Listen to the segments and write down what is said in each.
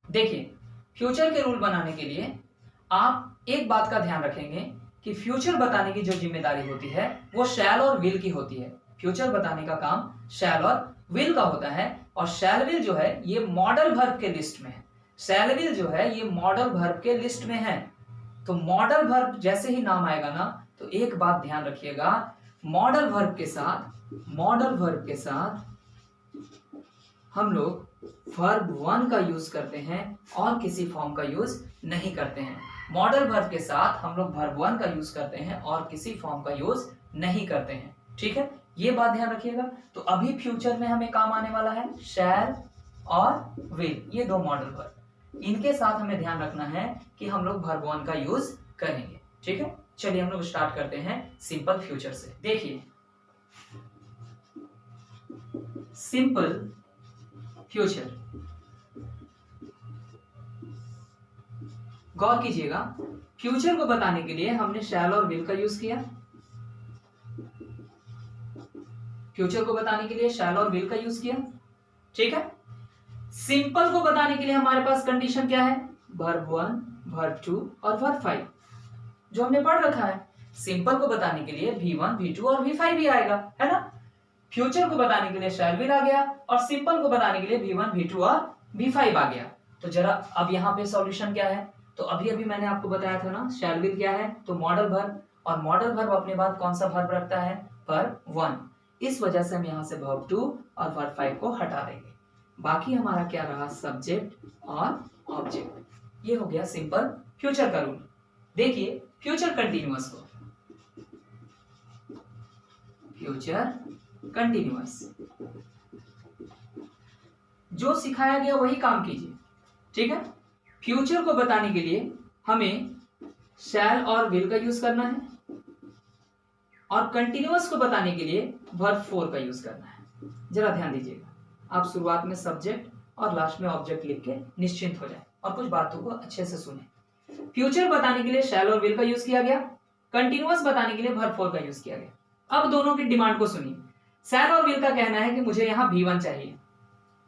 देखिए, फ्यूचर के रूल बनाने के लिए आप एक बात का ध्यान रखेंगे कि फ्यूचर बताने की जो जिम्मेदारी होती है वो शैल और विल की होती है। फ्यूचर बताने का काम शैल और विल का होता है, और शैल विल जो है ये मॉडल वर्ब के लिस्ट में है। शैल विल जो है ये मॉडल वर्ब के लिस्ट में है। तो मॉडल वर्ब जैसे ही नाम आएगा ना, तो एक बात ध्यान रखिएगा, मॉडल वर्ब के साथ हम लोग वर्ब वन का यूज करते हैं और किसी फॉर्म का यूज नहीं करते हैं। मॉडल वर्ब के साथ हम लोग वर्ब वन का यूज करते हैं और किसी फॉर्म का यूज नहीं करते हैं। ठीक है, ये बात ध्यान रखिएगा। तो अभी फ्यूचर में हमें काम आने वाला है शैल और विल, ये दो मॉडल वर्ब। इनके साथ हमें ध्यान रखना है कि हम लोग वर्ब वन का यूज करेंगे। ठीक है, चलिए हम लोग स्टार्ट करते हैं सिंपल फ्यूचर से। देखिए, सिंपल फ्यूचर, गौर कीजिएगा, फ्यूचर को बताने के लिए हमने शैल और विल का यूज किया। फ्यूचर को बताने के लिए शैल और विल का यूज किया। ठीक है, सिंपल को बताने के लिए हमारे पास कंडीशन क्या है? वर्ब वन, वर्ब टू और वर्ब फाइव, जो हमने पढ़ रखा है। सिंपल को बताने के लिए V1, V2 और V5 भी आएगा, है ना। फ्यूचर को बताने के लिए शैल विल आ गया, और सिंपल को बताने के लिए V1, V2 और V5 आ गया। तो जरा अब यहाँ पे सॉल्यूशन क्या है? तो अभी अभी मैंने आपको बताया था ना, शैल विल क्या है? तो मॉडल वर्ब, और मॉडल वर्ब अपने बाद कौन सा वर्ब रखता है? Verb one. इस वजह से हम यहाँ से वर्ब टू और वर्ब फाइव को हटा देंगे। बाकी हमारा क्या रहा? सब्जेक्ट और ऑब्जेक्ट। ये हो गया सिंपल फ्यूचर का रूल। देखिए फ्यूचर कंटिन्यूअस को, फ्यूचर कंटिन्यूअस जो सिखाया गया वही काम कीजिए। ठीक है, फ्यूचर को बताने के लिए हमें शैल और विल का यूज करना है, और कंटिन्यूअस को बताने के लिए वर्ब फोर का यूज करना है। जरा ध्यान दीजिएगा, आप शुरुआत में सब्जेक्ट और लास्ट में ऑब्जेक्ट लिख के निश्चिंत हो जाए और कुछ बातों को अच्छे से सुने। फ्यूचर बताने के लिए शैल और विल का यूज किया गया, कंटिन्यूअस बताने के लिए वर्ब फोर का यूज किया गया। अब दोनों की डिमांड को सुनिए। शैल और विल का कहना है कि मुझे यहाँ V1 चाहिए,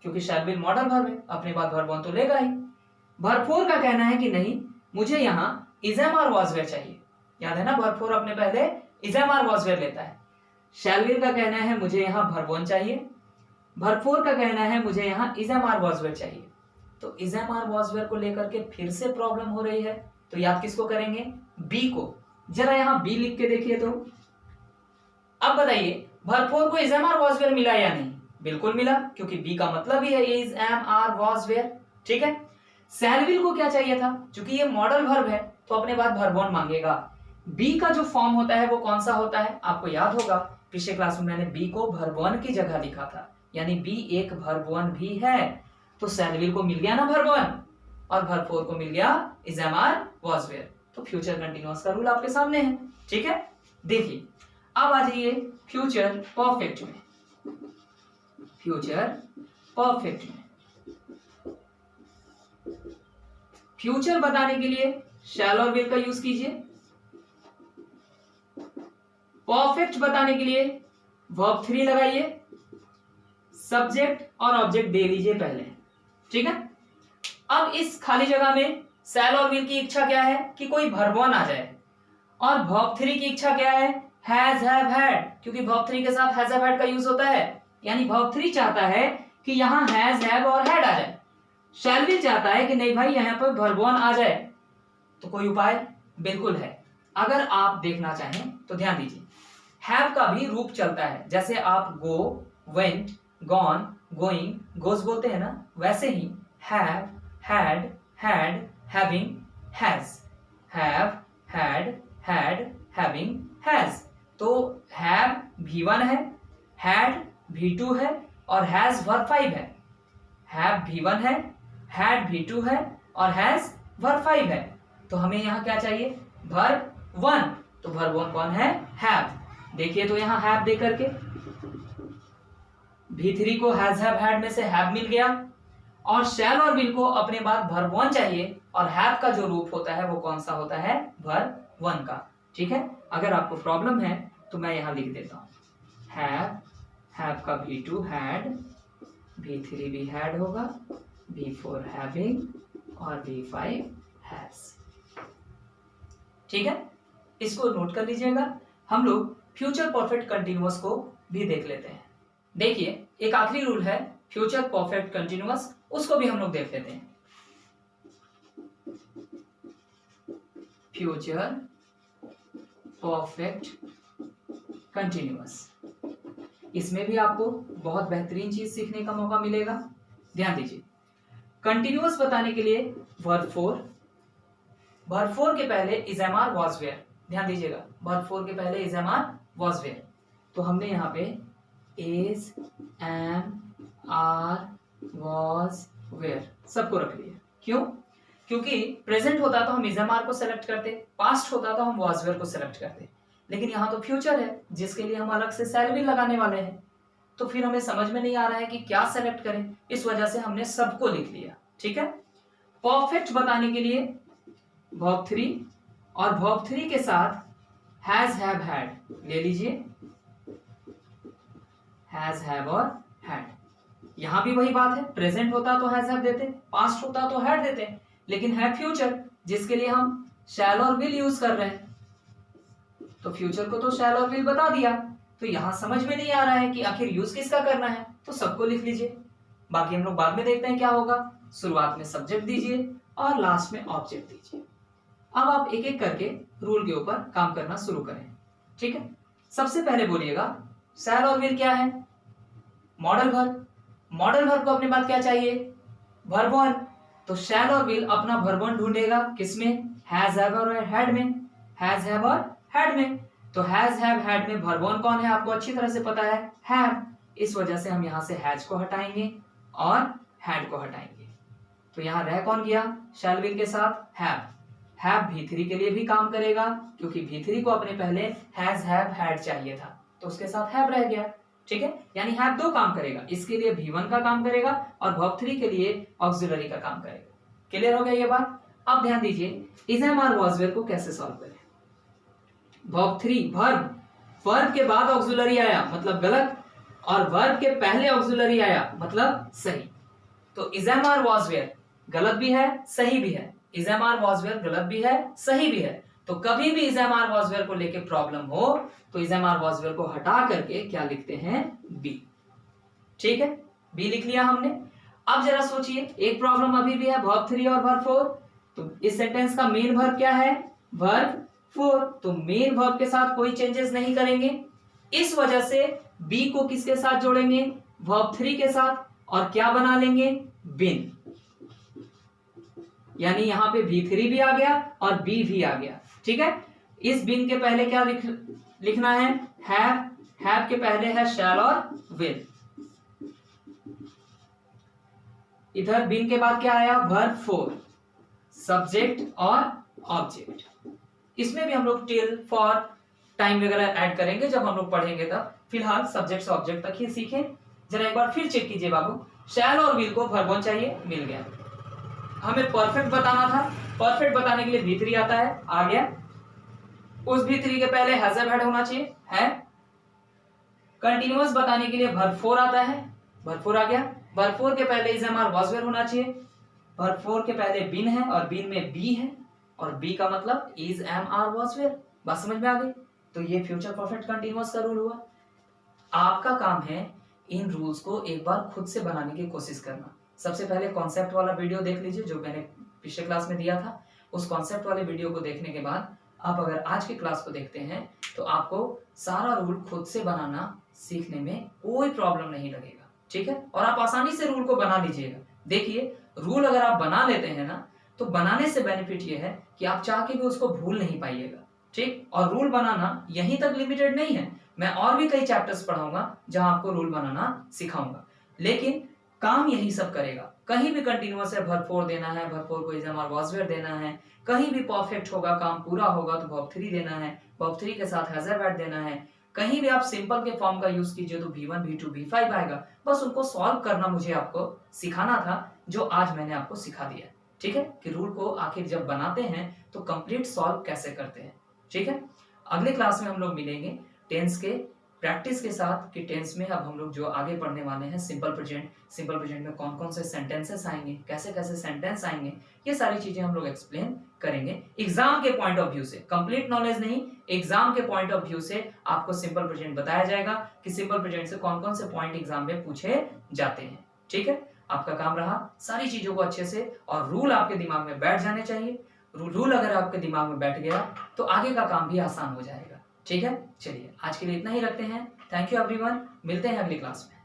क्योंकि शैल विल मॉडल वर्ब है, अपने बाद वर्ब वन तो लेगा ही। वर्ब फोर का कहना है कि नहीं, मुझे यहाँ is am are was were चाहिए। याद है ना, वर्ब फोर अपने पहले is am are was were लेता है। शैल विल का कहना है मुझे यहाँ वर्ब वन चाहिए, वर्ब फोर का कहना है मुझे यहाँ is am are was were चाहिए। तो is am are was were को लेकर के फिर से प्रॉब्लम हो रही है, तो याद किसको करेंगे? बी को। जरा यहाँ बी लिख के देखिए। तो अब बताइए, वर्ब फोर को is am are was were मिला या नहीं? बिल्कुल मिला, क्योंकि बी का मतलब ही है is am are was were. ठीक है, शैल विल को क्या चाहिए था? क्योंकि ये मॉडल वर्ब है तो अपने बाद वर्ब वन मांगेगा। बी का जो फॉर्म होता है वो कौन सा होता है? आपको याद होगा, पिछले क्लास में मैंने बी को वर्ब वन की जगह लिखा था, यानी बी एक वर्ब वन भी है। तो शैल विल को मिल गया ना वर्ब वन, और वर्ब फोर को मिल गया is am are was were. तो फ्यूचर कंटिन्यूअस का रूल आपके सामने है। ठीक है, देखिए अब आ जाइए फ्यूचर परफेक्ट में। फ्यूचर परफेक्ट में फ्यूचर बताने के लिए शैल और विल का यूज कीजिए, परफेक्ट बताने के लिए वर्ब थ्री लगाइए, सब्जेक्ट और ऑब्जेक्ट दे लीजिए पहले। ठीक है, अब इस खाली जगह में शैल और विल की इच्छा क्या है? कि कोई वर्ब वन आ जाए, और वर्ब थ्री की इच्छा क्या है? हैज हैव हैड, क्योंकि वर्ब थ्री के साथ हैज हैव हैड का यूज होता है। यानी वर्ब थ्री चाहता है कि यहां हैज हैव और हैड आ जाए। शैल विल चाहता है कि नहीं भाई, यहां पर वर्ब वन आ जाए। तो कोई उपाय? बिल्कुल है। अगर आप देखना चाहें तो ध्यान दीजिए, हैव का भी रूप चलता है। जैसे आप गो, वेंट, गॉन, गोइंग, गोज बोलते हैं ना, वैसे he have, had, had, having, has. Have, had, had, having, has. तो हैव V1 है, हैड V2 है, और हैज वर्ब फाइव है। हैव V1 है, हैड V2 है, और हैज वर्ब फाइव है। तो हमें यहाँ क्या चाहिए? Verb one. तो वर्ब वन कौन है? हैव। देखिए तो यहाँ हैव दे करके V3 को हैज हैव हैड में से हैव मिल गया, और शैल और विल को अपने बाद वर्ब वन चाहिए, और हैव का जो रूप होता है वो कौन सा होता है? वर्ब वन का। ठीक है, अगर आपको प्रॉब्लम है तो मैं यहाँ लिख देता हूँ, हैव का V2 हैड, V3 भी हैड होगा, V4 हैविंग, और V5 has। ठीक है, इसको नोट कर लीजिएगा। हम लोग फ्यूचर परफेक्ट कंटिन्यूअस को भी देख लेते हैं। देखिए, एक आखिरी रूल है फ्यूचर परफेक्ट कंटिन्यूअस, उसको भी हम लोग देख लेते हैं। फ्यूचर परफेक्ट कंटिन्यूअस, इसमें भी आपको बहुत बेहतरीन चीज सीखने का मौका मिलेगा। ध्यान दीजिए, कंटिन्यूअस बताने के लिए वर्ब फोर के पहले is am are was were. ध्यान दीजिएगा, वर्ब फोर के पहले is am are was were, तो हमने यहाँ पे is am are was were सबको रख लिया। क्यों? क्योंकि प्रेजेंट होता तो हम इज एम आर को सेलेक्ट करते, पास्ट होता तो हम वॉज वेयर को सेलेक्ट करते, लेकिन यहाँ तो फ्यूचर है जिसके लिए हम अलग से सेल भी लगाने वाले हैं, तो फिर हमें समझ में नहीं आ रहा है कि क्या सेलेक्ट करें, इस वजह से हमने सबको लिख लिया। ठीक है, परफेक्ट बताने के लिए वर्ब 3 और वर्ब 3 के साथ हैज हैव हैड ले लीजिए। हैज हैव और हैड, यहां भी वही बात है, प्रेजेंट होता तो हैज हैव देते, पास्ट होता तो हैड देते, लेकिन है फ्यूचर जिसके लिए हम शैल और विल यूज कर रहे हैं, तो फ्यूचर को तो शैल और विल बता दिया, तो यहां समझ में नहीं आ रहा है कि आखिर यूज किसका करना है, तो सबको लिख लीजिए। बाकी हम लोग बाद में देखते हैं क्या होगा। शुरुआत में सब्जेक्ट दीजिए और लास्ट में ऑब्जेक्ट दीजिए। अब आप एक एक करके रूल के ऊपर काम करना शुरू करें। ठीक है, सबसे पहले बोलिएगा शैल और विल क्या है? Modal verb. मॉडल वर्ब को अपने पास क्या चाहिए? Verb one. तो शैल और विल अपना वर्ब वन ढूंढेगा किसमें? हैज हैव और हैड में। हैज हैव और हैड में, तो हैज हैव हैड में वर्ब वन कौन है? आपको अच्छी तरह से पता है, हैव। इस वजह से हम यहां से हैज को हटाएंगे और हैड को हटाएंगे, तो यहां रह कौन गया? शैल विल के साथ हैव। हैव V3 के लिए भी काम करेगा क्योंकि V3 को अपने पहले हैज हैव हैड चाहिए था, तो उसके साथ हैव रह गया। ठीक है, यानी हैव दो काम करेगा, इसके लिए V1 का काम करेगा और वर्ब 3 के लिए ऑक्सिलरी का काम करेगा। क्लियर हो गया ये बात? अब ध्यान दीजिए, is am are was were को कैसे सॉल्व करें। वर्ब 3 वर्ब के बाद ऑक्सिलरी आया मतलब गलत, और वर्ब के पहले ऑक्सिलरी आया मतलब सही। तो is am are was were गलत भी है सही भी है, is am are was were गलत भी है सही भी है, तो कभी भी is am are was were को लेके प्रॉब्लम हो तो is am are was were को हटा करके क्या लिखते हैं? बी। ठीक है, बी लिख लिया हमने। अब जरा सोचिए, एक प्रॉब्लम अभी भी है वर्ब 3 और वर्ब 4, तो इस सेंटेंस का मेन वर्ब क्या है? वर्ब 4, तो मेन वर्ब के साथ कोई चेंजेस नहीं करेंगे, इस वजह से बी को किसके साथ जोड़ेंगे? वर्ब 3 के साथ, और क्या बना लेंगे? बिन। यानी यहां पे V3 भी आ गया और B भी आ गया। ठीक है, इस बिन के पहले क्या लिखना है? हैव। हैव के पहले है शैल और विल। इधर बिन के बाद क्या आया? वर्ब 4, सब्जेक्ट और ऑब्जेक्ट। इसमें भी हम लोग टिल, फॉर, टाइम वगैरह ऐड करेंगे जब हम लोग पढ़ेंगे तब। फिलहाल सब्जेक्ट से ऑब्जेक्ट तक ही सीखें। जरा एक बार फिर चेक कीजिए बाबू, शैल और विल को वर्ब 1 चाहिए, मिल गया। हमें परफेक्ट बताना था, परफेक्ट बताने के लिए V3 आता है, आ गया। उस V3 के पहले हैज हैव हैड होना चाहिए, है। कंटिन्यूअस बताने के लिए वर्ब 4 आता है, वर्ब 4 आ गया। वर्ब 4 के पहले is am are was were होना चाहिए, वर्ब 4 के पहले बिन है और बिन में बी है, और बी का मतलब is am are was were. बात समझ में आ गई? तो ये फ्यूचर परफेक्ट कंटिन्यूअस का रूल हुआ। आपका काम है इन रूल्स को एक बार खुद से बनाने की कोशिश करना। सबसे पहले कॉन्सेप्ट वाला वीडियो देख लीजिए जो मैंने पिछले क्लास में दिया था। उस कॉन्सेप्ट वाले वीडियो को देखने के बाद आप अगर आज की क्लास को देखते हैं तो आपको सारा रूल खुद से बनाना सीखने में कोई प्रॉब्लम नहीं लगेगा। ठीक है, और आप आसानी से रूल को बना लीजिएगा। देखिए, रूल अगर आप बना लेते हैं ना, तो बनाने से बेनिफिट ये है कि आप चाह के भी उसको भूल नहीं पाइएगा। ठीक, और रूल बनाना यहीं तक लिमिटेड नहीं है, मैं और भी कई चैप्टर्स पढ़ाऊंगा जहां आपको रूल बनाना सिखाऊंगा, लेकिन काम यही सब करेगा। कहीं भी कंटिन्यूअस है, वर्ब 4 देना है, वर्ब 4 को is am are was were देना है, कहीं भी परफेक्ट होगा, काम पूरा होगा तो वर्ब 3 देना है, वर्ब 3 के साथ हैज हैव हैड देना है। कहीं भी आप सिंपल के फॉर्म का यूज कीजिए तो V1 V2 V5 आएगा। बस उनको सॉल्व करना मुझे आपको सिखाना था, जो आज मैंने आपको सिखा दिया। ठीक है, कि रूल को आखिर जब बनाते हैं तो कंप्लीट सॉल्व कैसे करते हैं। ठीक है, अगले क्लास में हम लोग मिलेंगे टेंस के प्रैक्टिस के साथ कि टेंस में अब हम लोग जो आगे पढ़ने वाले हैं सिंपल प्रेजेंट में कौन कौन से सेंटेंसेस आएंगे, कैसे कैसे सेंटेंस आएंगे, ये सारी चीजें हम लोग एक्सप्लेन करेंगे एग्जाम के पॉइंट ऑफ व्यू से। कंप्लीट नॉलेज नहीं, एग्जाम के पॉइंट ऑफ व्यू से आपको सिंपल प्रेजेंट बताया जाएगा कि सिंपल प्रेजेंट से कौन कौन से पॉइंट एग्जाम में पूछे जाते हैं। ठीक है, आपका काम रहा सारी चीजों को अच्छे से, और रूल आपके दिमाग में बैठ जाने चाहिए। रूल अगर आपके दिमाग में बैठ गया तो आगे का काम भी आसान हो जाएगा। ठीक है, चलिए आज के लिए इतना ही रखते हैं। थैंक यू एवरीवन, मिलते हैं अगली क्लास में।